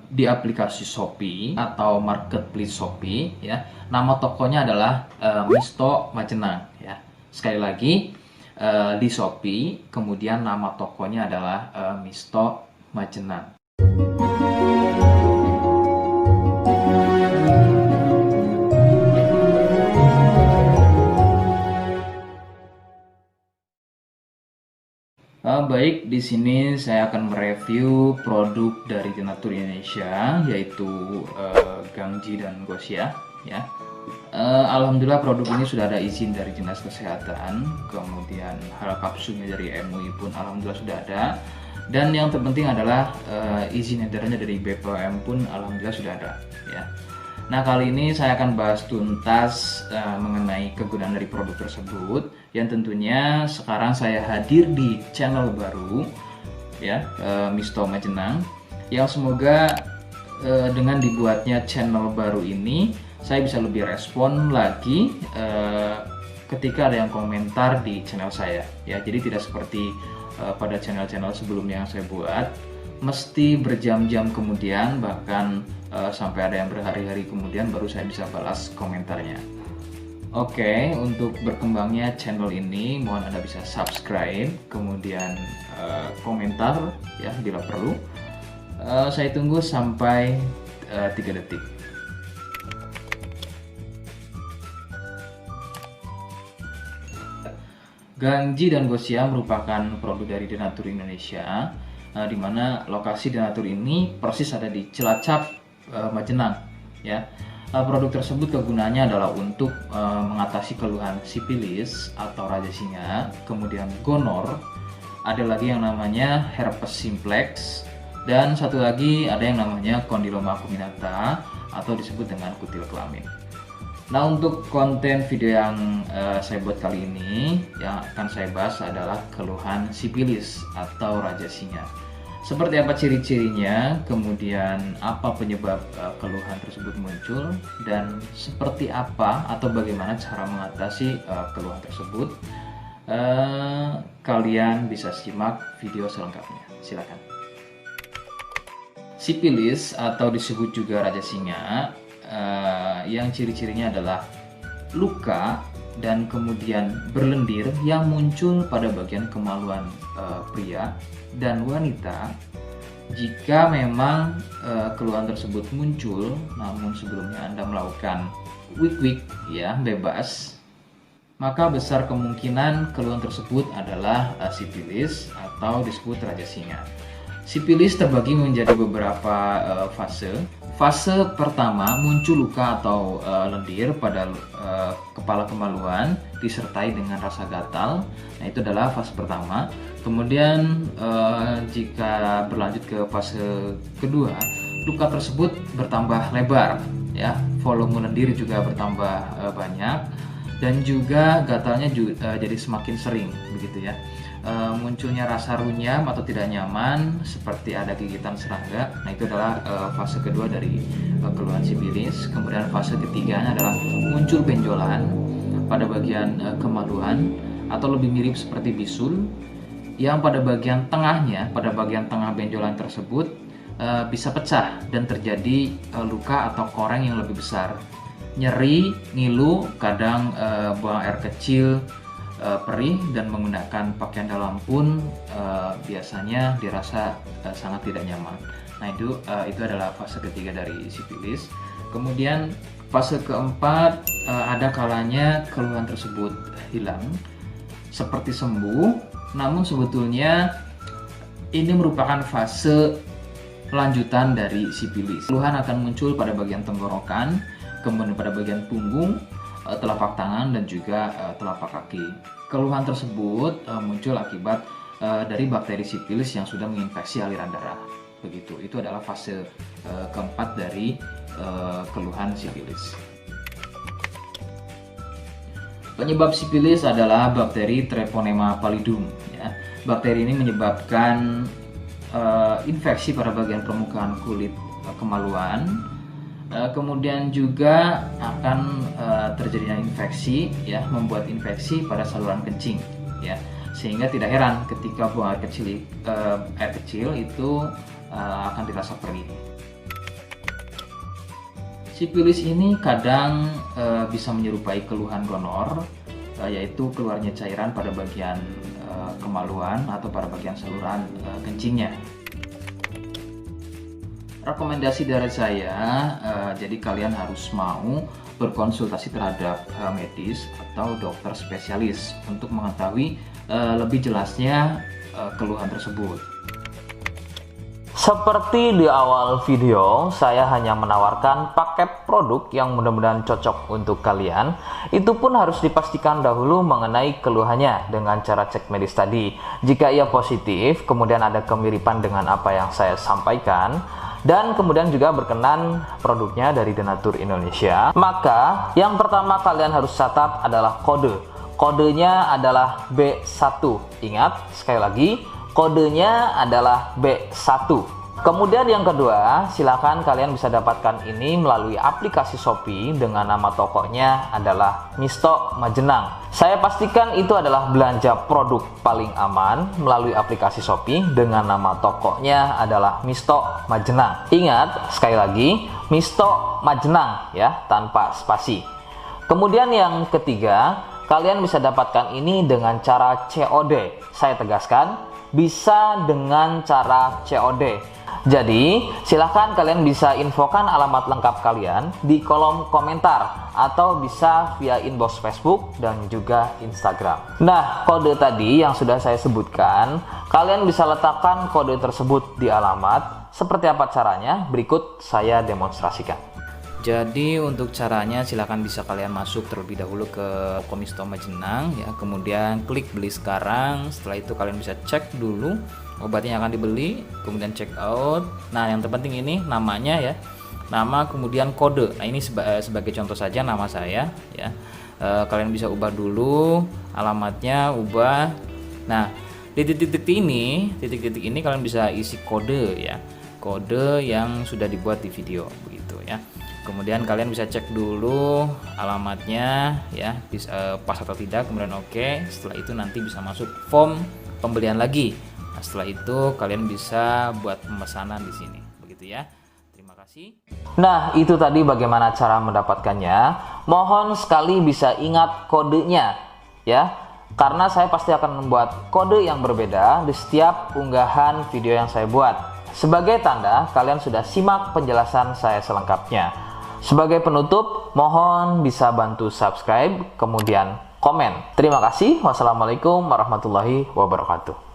di aplikasi Shopee atau marketplace Shopee ya. Nama tokonya adalah Misto Majenang ya. Sekali lagi di Shopee, kemudian nama tokonya adalah Misto Majenang. Baik, di sini saya akan mereview produk dari Denatur Indonesia, yaitu Gangji dan Gosia. Ya, alhamdulillah produk ini sudah ada izin dari Dinas Kesehatan, kemudian hal kapsulnya dari MUI pun alhamdulillah sudah ada, dan yang terpenting adalah izin edarnya dari BPOM pun alhamdulillah sudah ada. Ya. Nah, kali ini saya akan bahas tuntas mengenai kegunaan dari produk tersebut, yang tentunya sekarang saya hadir di channel baru ya, Misto Majenang, yang semoga dengan dibuatnya channel baru ini saya bisa lebih respon lagi ketika ada yang komentar di channel saya ya. Jadi tidak seperti pada channel-channel sebelumnya yang saya buat, mesti berjam-jam kemudian, bahkan sampai ada yang berhari-hari kemudian baru saya bisa balas komentarnya. Oke, untuk berkembangnya channel ini mohon Anda bisa subscribe, kemudian komentar ya bila perlu. Saya tunggu sampai 3 detik. Gangji dan Gosia merupakan produk dari Denatur Indonesia, di mana lokasi Denatur ini persis ada di Cilacap, Majenang ya. Produk tersebut kegunaannya adalah untuk mengatasi keluhan sipilis atau raja singa, kemudian gonor, ada lagi yang namanya herpes simplex, dan satu lagi ada yang namanya kondiloma acuminata atau disebut dengan kutil kelamin. Nah, untuk konten video yang saya buat kali ini, yang akan saya bahas adalah keluhan sipilis atau raja singa. Seperti apa ciri-cirinya, kemudian apa penyebab keluhan tersebut muncul, dan seperti apa atau bagaimana cara mengatasi keluhan tersebut. Kalian bisa simak video selengkapnya. Silakan. Sipilis atau disebut juga raja singa, yang ciri-cirinya adalah luka dan kemudian berlendir yang muncul pada bagian kemaluan pria dan wanita. Jika memang keluhan tersebut muncul namun sebelumnya Anda melakukan wik-wik ya bebas, maka besar kemungkinan keluhan tersebut adalah sipilis atau disebut raja singa. Sipilis terbagi menjadi beberapa fase. Fase pertama, muncul luka atau lendir pada kepala kemaluan disertai dengan rasa gatal. Nah, itu adalah fase pertama. Kemudian jika berlanjut ke fase kedua, luka tersebut bertambah lebar ya, volume lendir juga bertambah banyak, dan juga gatalnya jadi semakin sering begitu ya. Munculnya rasa runyam atau tidak nyaman seperti ada gigitan serangga. Nah, itu adalah fase kedua dari keluhan sipilis. Kemudian fase ketiganya adalah muncul benjolan pada bagian kemaluan atau lebih mirip seperti bisul, yang pada bagian tengahnya, pada bagian tengah benjolan tersebut bisa pecah dan terjadi luka atau koreng yang lebih besar, nyeri, ngilu, kadang buang air kecil, perih, dan menggunakan pakaian dalam pun biasanya dirasa sangat tidak nyaman. Nah, itu adalah fase ketiga dari sipilis. Kemudian fase keempat, ada kalanya keluhan tersebut hilang seperti sembuh, namun sebetulnya ini merupakan fase lanjutan dari sipilis. Keluhan akan muncul pada bagian tenggorokan, kemudian pada bagian punggung, telapak tangan, dan juga telapak kaki. Keluhan tersebut muncul akibat dari bakteri sipilis yang sudah menginfeksi aliran darah. Begitu. Itu adalah fase keempat dari keluhan sipilis. Penyebab sipilis adalah bakteri Treponema pallidum. Ya. Bakteri ini menyebabkan infeksi pada bagian permukaan kulit kemaluan. Kemudian juga akan terjadinya infeksi ya, membuat infeksi pada saluran kencing ya, sehingga tidak heran ketika buang air kecil itu akan dirasa perih. Sipilis ini kadang bisa menyerupai keluhan gonor, yaitu keluarnya cairan pada bagian kemaluan atau pada bagian saluran kencingnya. Rekomendasi dari saya, jadi kalian harus mau berkonsultasi terhadap medis atau dokter spesialis untuk mengetahui lebih jelasnya keluhan tersebut. Seperti di awal video, saya hanya menawarkan paket produk yang mudah-mudahan cocok untuk kalian. Itu pun harus dipastikan dahulu mengenai keluhannya dengan cara cek medis tadi. Jika ia positif, kemudian ada kemiripan dengan apa yang saya sampaikan, dan kemudian juga berkenan produknya dari Denatur Indonesia, maka yang pertama kalian harus catat adalah kode. Kodenya adalah B1. Ingat, sekali lagi, kodenya adalah B1. Kemudian yang kedua, silakan kalian bisa dapatkan ini melalui aplikasi Shopee dengan nama tokonya adalah Misto Majenang. Saya pastikan itu adalah belanja produk paling aman melalui aplikasi Shopee dengan nama tokonya adalah Misto Majenang. Ingat, sekali lagi, Misto Majenang ya, tanpa spasi. Kemudian yang ketiga, kalian bisa dapatkan ini dengan cara COD. Saya tegaskan, bisa dengan cara COD. Jadi, silahkan kalian bisa infokan alamat lengkap kalian di kolom komentar atau bisa via inbox Facebook dan juga Instagram. Nah, kode tadi yang sudah saya sebutkan, kalian bisa letakkan kode tersebut di alamat. Seperti apa caranya? Berikut saya demonstrasikan. Jadi untuk caranya silahkan bisa kalian masuk terlebih dahulu ke Misto Majenang ya, kemudian klik beli sekarang. Setelah itu kalian bisa cek dulu obatnya yang akan dibeli, kemudian check out. Nah yang terpenting ini namanya ya, nama kemudian kode. Nah ini sebagai contoh saja nama saya ya. Kalian bisa ubah dulu alamatnya, ubah. Nah di titik-titik ini kalian bisa isi kode ya, kode yang sudah dibuat di video begitu ya. Kemudian kalian bisa cek dulu alamatnya ya, pas atau tidak, kemudian oke. Setelah itu nanti bisa masuk form pembelian lagi. Nah, setelah itu kalian bisa buat pemesanan di sini, begitu ya. Terima kasih. Nah, itu tadi bagaimana cara mendapatkannya. Mohon sekali bisa ingat kodenya ya, karena saya pasti akan membuat kode yang berbeda di setiap unggahan video yang saya buat. Sebagai tanda kalian sudah simak penjelasan saya selengkapnya. Sebagai penutup, mohon bisa bantu subscribe, kemudian komen. Terima kasih. Wassalamualaikum warahmatullahi wabarakatuh.